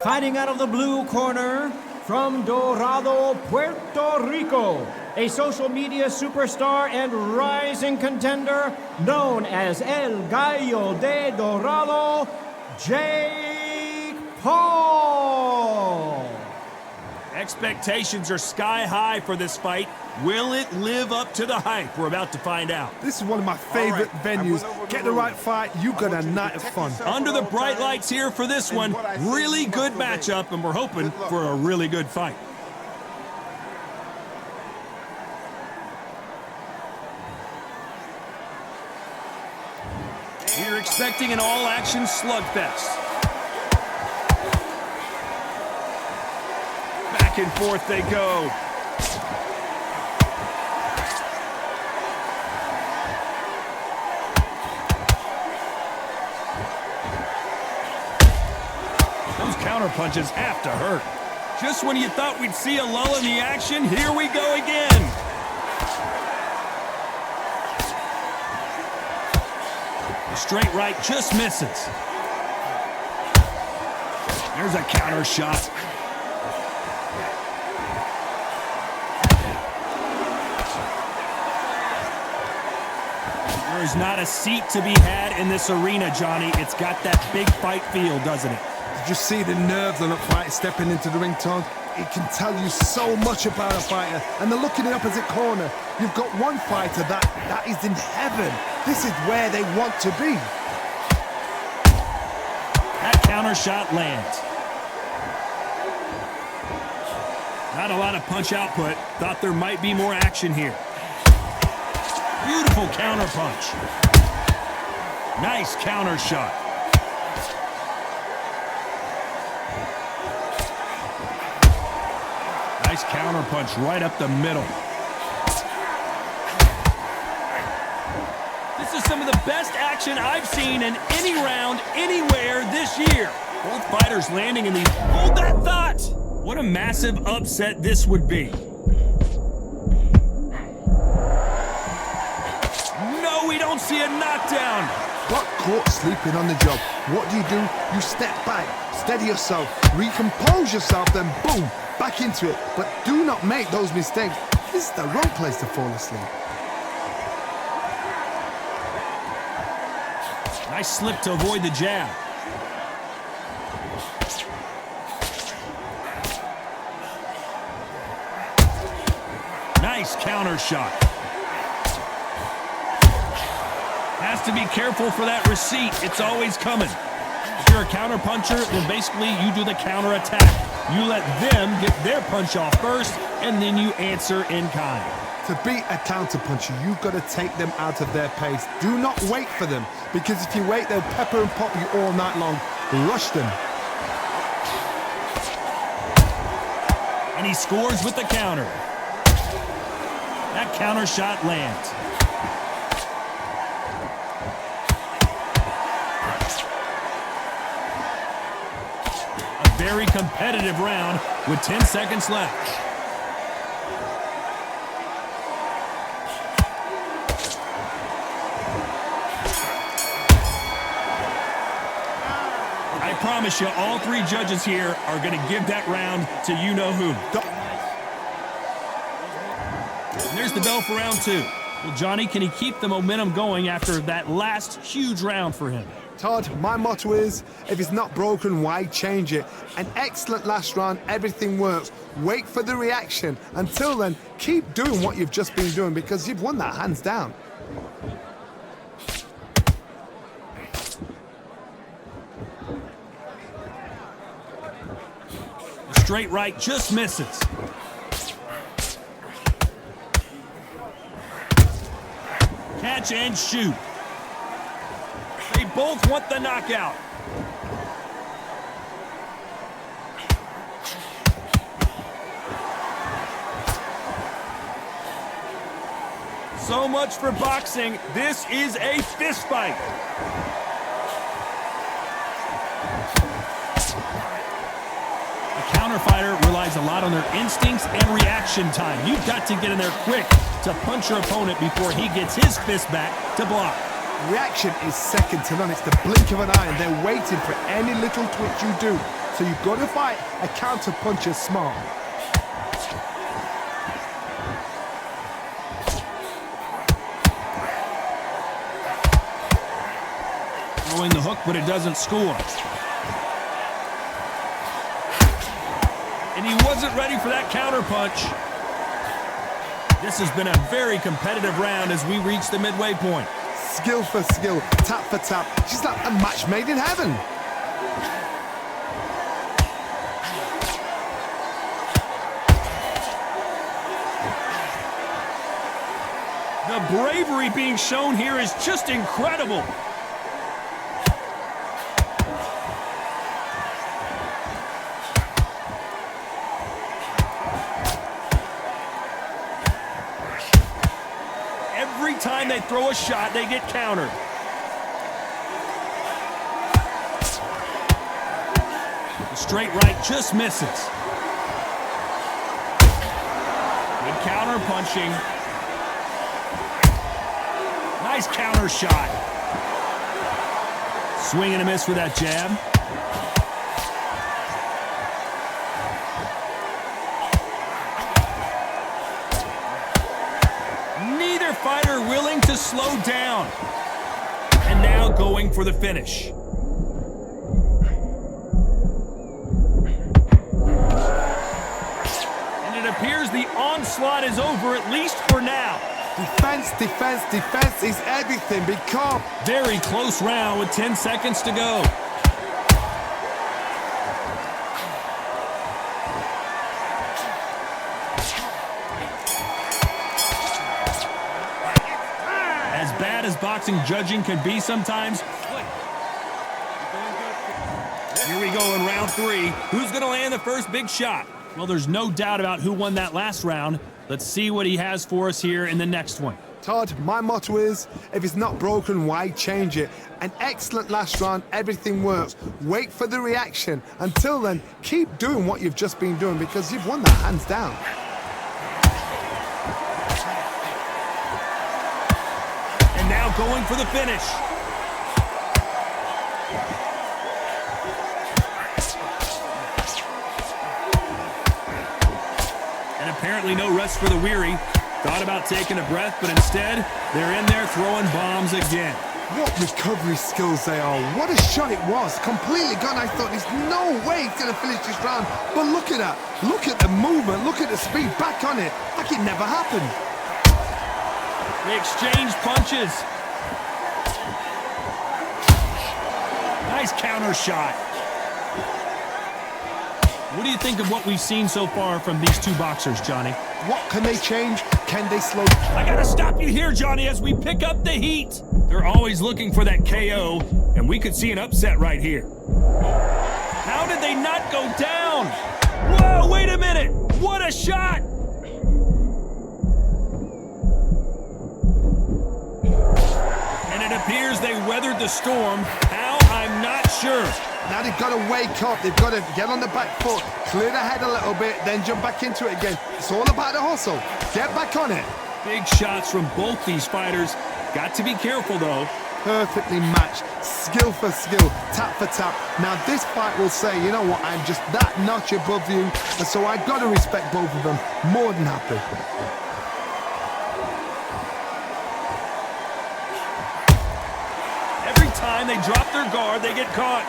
Fighting out of the blue corner, from Dorado, Puerto Rico, a social media superstar and rising contender known as El Gallo de Dorado, Jake Paul. Expectations are sky high for this fight. Will it live up to the hype? We're about to find out. This is one of my favorite venues. Get the right fight, you got a night of fun. Under the bright lights here for this one. Really good matchup, and we're hoping for a really good fight. We're expecting an all-action slugfest. Back and forth they go. Those counter punches have to hurt. Just when you thought we'd see a lull in the action, here we go again. The straight right just misses. There's a counter shot. There's not a seat to be had in this arena, Johnny. It's got that big fight feel, doesn't it? Did you see the nerves on a fighter stepping into the ring, Todd? It can tell you so much about a fighter. And then look in the opposite corner. You've got one fighter that is in heaven. This is where they want to be. That counter shot lands. Not a lot of punch output. Thought there might be more action here. Beautiful counter punch. Nice counter shot. Nice counter punch right up the middle. This is some of the best action I've seen in any round, anywhere this year. Both fighters landing in these. Hold that thought! What a massive upset this would be. No, we don't see a knockdown. Got caught sleeping on the job. What do? You step back, steady yourself, recompose yourself, then boom, back into it. But do not make those mistakes. This is the wrong place to fall asleep. Nice slip to avoid the jab. Nice counter shot. Has to be careful for that receipt. It's always coming. If you're a counter puncher, then basically you do the counter attack. You let them get their punch off first, and then you answer in kind. To beat a counter puncher, you've got to take them out of their pace. Do not wait for them, because if you wait, they'll pepper and pop you all night long. Rush them. And he scores with the counter. That counter shot lands. A very competitive round with 10 seconds left. I promise you, all three judges here are going to give that round to you-know-who. And there's the bell for round two. Well, Johnny, can he keep the momentum going after that last huge round for him? Todd, my motto is, if it's not broken, why change it? An excellent last round, everything works. Wait for the reaction. Until then, keep doing what you've just been doing, because you've won that hands down. The straight right just misses. Catch and shoot. They both want the knockout. So much for boxing. This is a fist fight. A counter fighter relies a lot on their instincts and reaction time. You've got to get in there quick to punch your opponent before he gets his fist back to block. Reaction is second to none. It's the blink of an eye, and they're waiting for any little twitch you do So you've got to fight a counter puncher smart. Throwing the hook, but it doesn't score. And he wasn't ready for that counter punch. This has been a very competitive round as we reach the midway point. Skill for skill, tap for tap. She's like a match made in heaven. The bravery being shown here is just incredible. Every time they throw a shot, they get countered. The straight right just misses. Good counter punching. Nice counter shot. Swing and a miss with that jab. Neither fighter willing to slow down. And now going for the finish. And it appears the onslaught is over, at least for now. Defense, defense, defense is everything. Be calm. Very close round with 10 seconds to go. As bad as boxing judging can be sometimes. Here we go in round 3. Who's going to land the first big shot? Well, there's no doubt about who won that last round. Let's see what he has for us here in the next one. Todd, my motto is, if it's not broken, why change it? An excellent last round, everything works. Wait for the reaction. Until then, keep doing what you've just been doing because you've won that hands down. And now going for the finish. Apparently no rest for the weary. Thought about taking a breath, but instead, they're in there throwing bombs again. What recovery skills they are. What a shot it was. Completely gone. I thought there's no way he's going to finish this round. But look at that. Look at the movement. Look at the speed. Back on it. Like it never happened. They exchange punches. Nice counter shot. What do you think of what we've seen so far from these two boxers, Johnny? What can they change? Can they slow? I gotta stop you here, Johnny, as we pick up the heat. They're always looking for that KO, and we could see an upset right here. How did they not go down? Whoa, wait a minute. What a shot. And it appears they weathered the storm. How? I'm not sure. Now they've got to wake up. They've got to get on the back foot, clear the head a little bit, then jump back into it again. It's all about the hustle. Get back on it. Big shots from both these fighters. Got to be careful, though. Perfectly matched. Skill for skill. Tap for tap. Now this fight will say, you know what, I'm just that notch above you, and so I've got to respect both of them. More than happy. Every time they drop their guard, they get caught.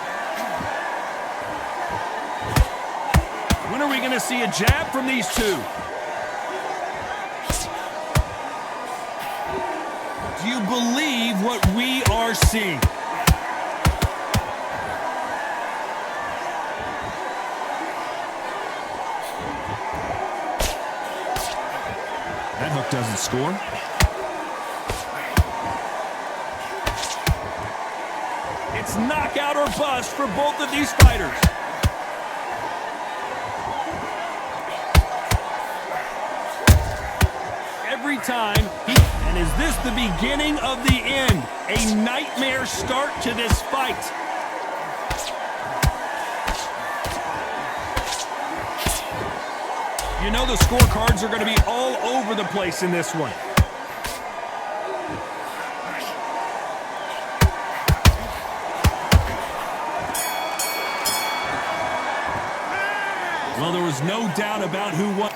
When are we going to see a jab from these two? Do you believe what we are seeing? That hook doesn't score. It's knockout or bust for both of these fighters. Every time, and is this the beginning of the end? A nightmare start to this fight. You know the scorecards are going to be all over the place in this one. Well, there was no doubt about who won.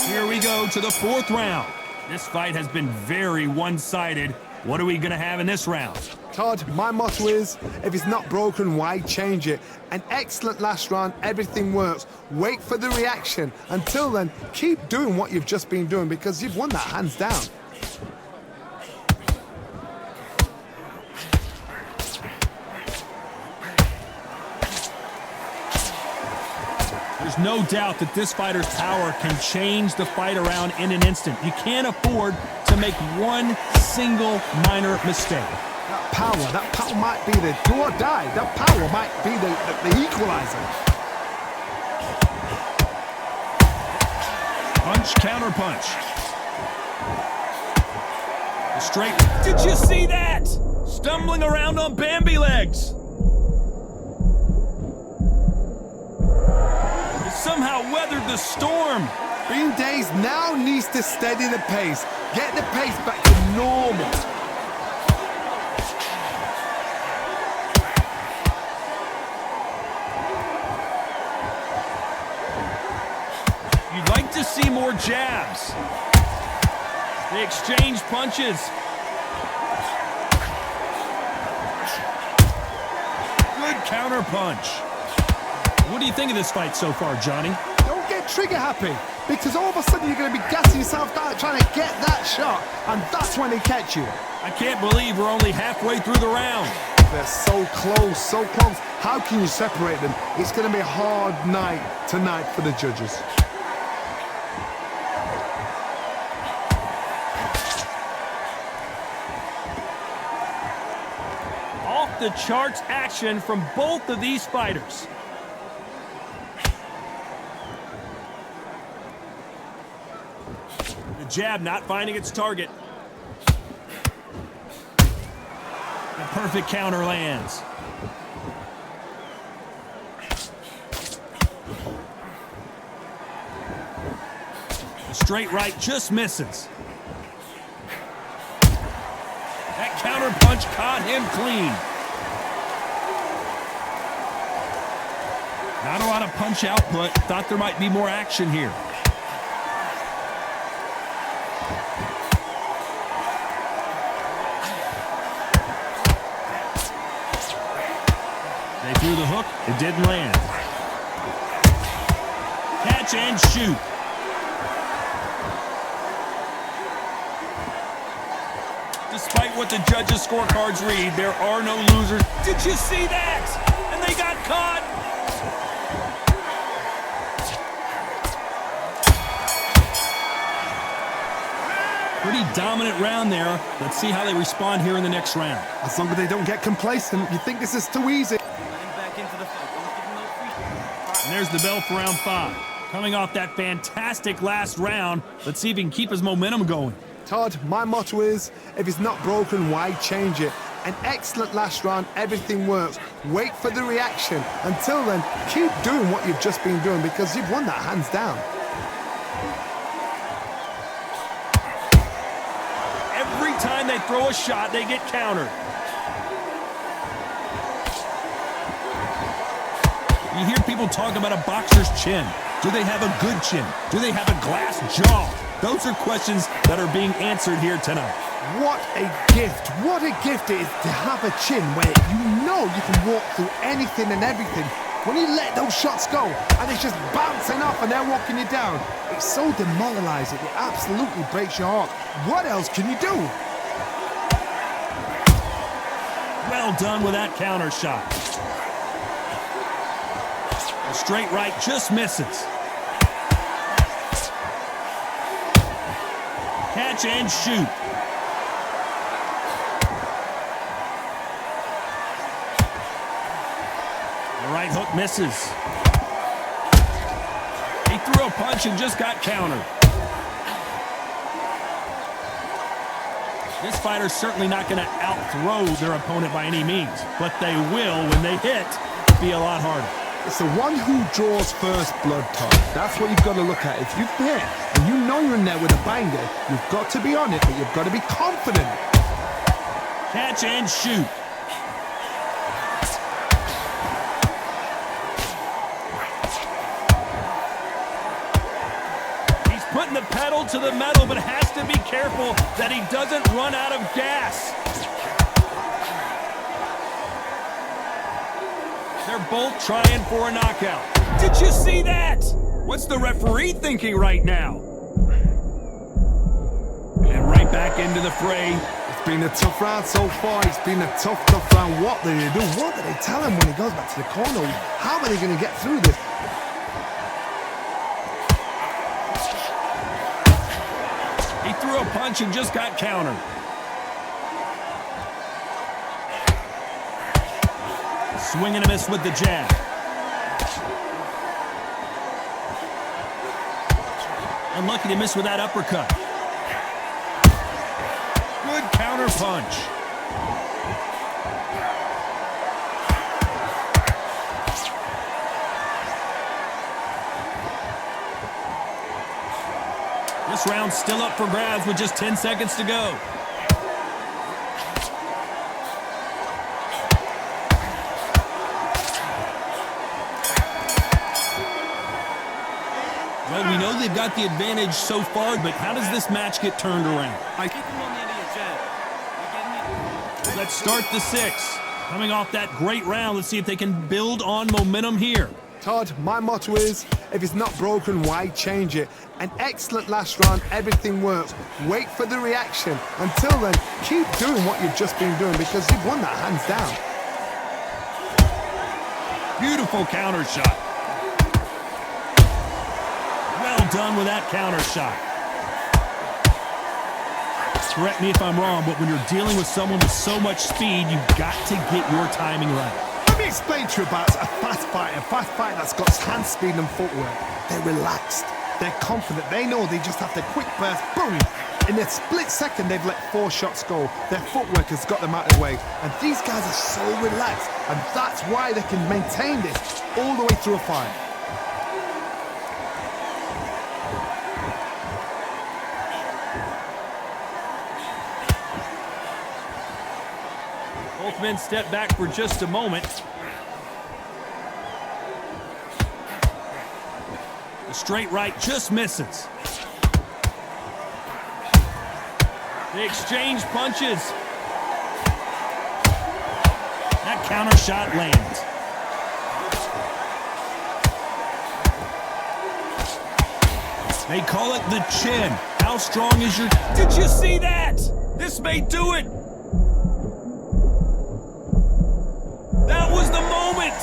Here we go to the 4th round. This fight has been very one-sided. What are we going to have in this round? Todd, my motto is, if it's not broken, why change it? An excellent last round, everything works. Wait for the reaction. Until then, keep doing what you've just been doing because you've won that hands down. There's no doubt that this fighter's power can change the fight around in an instant. You can't afford to make one single minor mistake. That power might be the do or die. That power might be the equalizer. Punch, counter punch. Straight. Did you see that? Stumbling around on Bambi legs. He somehow weathered the storm. Bean Days now needs to steady the pace. Get the pace back to normal. You'd like to see more jabs. They exchange punches. Good counter punch. What do you think of this fight so far, Johnny? Don't get trigger happy, because all of a sudden you're going to be gassing yourself out trying to get that shot, and that's when they catch you. I can't believe we're only halfway through the round. They're so close, so close. How can you separate them? It's going to be a hard night tonight for the judges. Off the charts action from both of these fighters. The jab not finding its target. The perfect counter lands. The straight right just misses. That counter punch caught him clean. Not a lot of punch output. Thought there might be more action here. They threw the hook. It didn't land. Catch and shoot. Despite what the judges' scorecards read, there are no losers. Did you see that? And they got caught. Pretty dominant round there. Let's see how they respond here in the next round. As long as they don't get complacent, you think this is too easy. And there's the bell for round 5. Coming off that fantastic last round, let's see if he can keep his momentum going. Todd, my motto is, if it's not broken, why change it? An excellent last round, everything works. Wait for the reaction. Until then, keep doing what you've just been doing because you've won that hands down. Every time they throw a shot, they get countered. You hear people talk about a boxer's chin. Do they have a good chin? Do they have a glass jaw? Those are questions that are being answered here tonight. What a gift. What a gift it is to have a chin where you know you can walk through anything and everything. When you let those shots go and it's just bouncing off and they're walking you down, it's so demoralizing. It absolutely breaks your heart. What else can you do? Well done with that counter shot. A straight right just misses. Catch and shoot. The right hook misses. He threw a punch and just got countered. This fighter's certainly not going to out-throw their opponent by any means, but they will, when they hit, be a lot harder. It's the one who draws first blood, Todd. That's what you've got to look at. If you've hit and you know you're in there with a banger, you've got to be on it, but you've got to be confident. Catch and shoot. pedal to the metal, but has to be careful that he doesn't run out of gas. They're both trying for a knockout. Did you see that? What's the referee thinking right now? And right back into the fray. It's been a tough round so far. It's been a tough round. What do they do? What do they tell him when he goes back to the corner? How are they going to get through this? He threw a punch and just got countered. Swing and a miss with the jab. Unlucky to miss with that uppercut. Good counter punch. This round's still up for grabs with just 10 seconds to go. Well, we know they've got the advantage so far, but how does this match get turned around? Let's start the 6. Coming off that great round, let's see if they can build on momentum here. Todd, my motto is, if it's not broken, why change it? An excellent last round, everything works. Wait for the reaction. Until then, keep doing what you've just been doing because you've won that hands down. Beautiful counter shot. Well done with that counter shot. Correct me if I'm wrong, but when you're dealing with someone with so much speed, you've got to get your timing right. Let me explain to you about a fast fighter that's got hand speed and footwork. They're relaxed. They're confident. They know they just have to quick burst, boom. In a split second, they've let 4 shots go. Their footwork has got them out of the way. And these guys are so relaxed. And that's why they can maintain this all the way through a fight. Both men step back for just a moment. The straight right just misses. They exchange punches. That counter shot lands. They call it the chin. How strong is your... Did you see that? This may do it. That was the moment.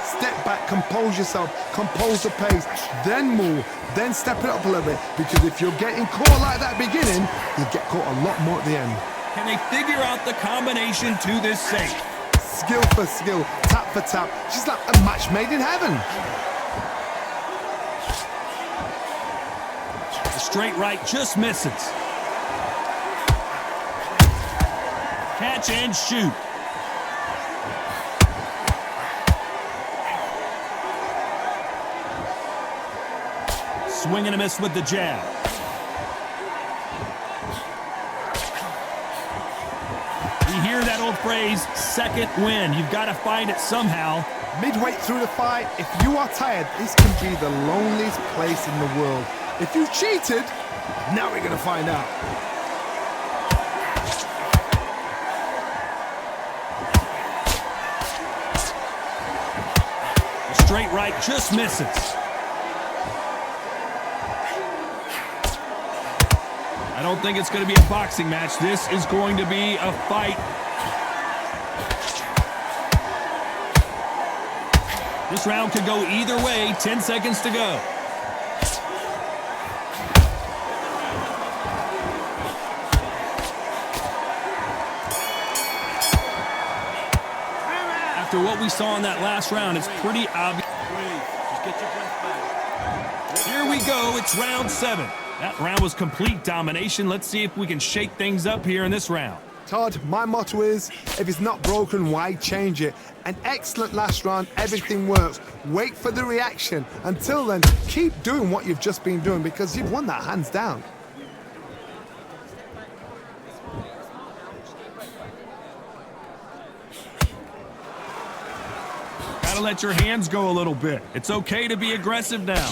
Step back, compose yourself, compose the pace, then move, then step it up a little bit. Because if you're getting caught like that beginning, you'll get caught a lot more at the end. Can they figure out the combination to this safe? Skill for skill, tap for tap, just like a match made in heaven. The straight right just misses. Catch and shoot. Swing and a miss with the jab. You hear that old phrase, second win. You've got to find it somehow. Midway through the fight, if you are tired, this can be the loneliest place in the world. If you cheated, now we're going to find out. The straight right just misses. I don't think it's going to be a boxing match. This is going to be a fight. This round could go either way. 10 seconds to go. After what we saw in that last round, it's pretty obvious. Here we go. It's round 7. That round was complete domination. Let's see if we can shake things up here in this round. Todd, my motto is, if it's not broken, why change it? An excellent last round, everything works. Wait for the reaction. Until then, keep doing what you've just been doing because you've won that hands down. Gotta let your hands go a little bit. It's okay to be aggressive now.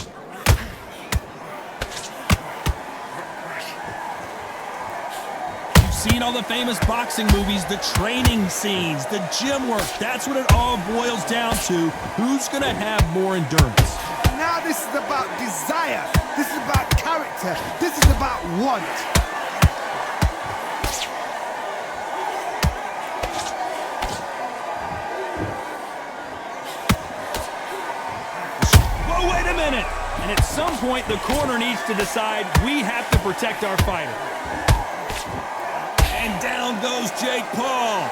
seen all the famous boxing movies, the training scenes, the gym work. That's what it all boils down to. Who's going to have more endurance? Now this is about desire. This is about character. This is about want. Whoa, wait a minute. And at some point, the corner needs to decide we have to protect our fighter. And down goes Jake Paul.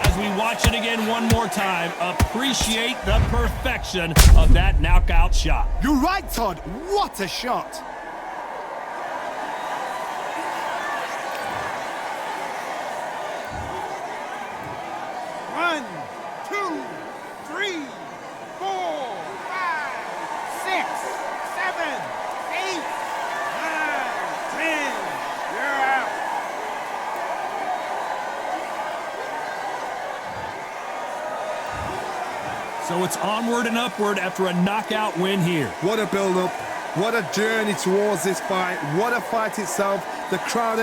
As we watch it again one more time, appreciate the perfection of that knockout shot. You're right, Todd. What a shot. One, two, three, 4, 5, 6, 7, 8, 9, 10. You're out. So it's onward and upward after a knockout win here. What a build-up. What a journey towards this fight. What a fight itself. The crowd...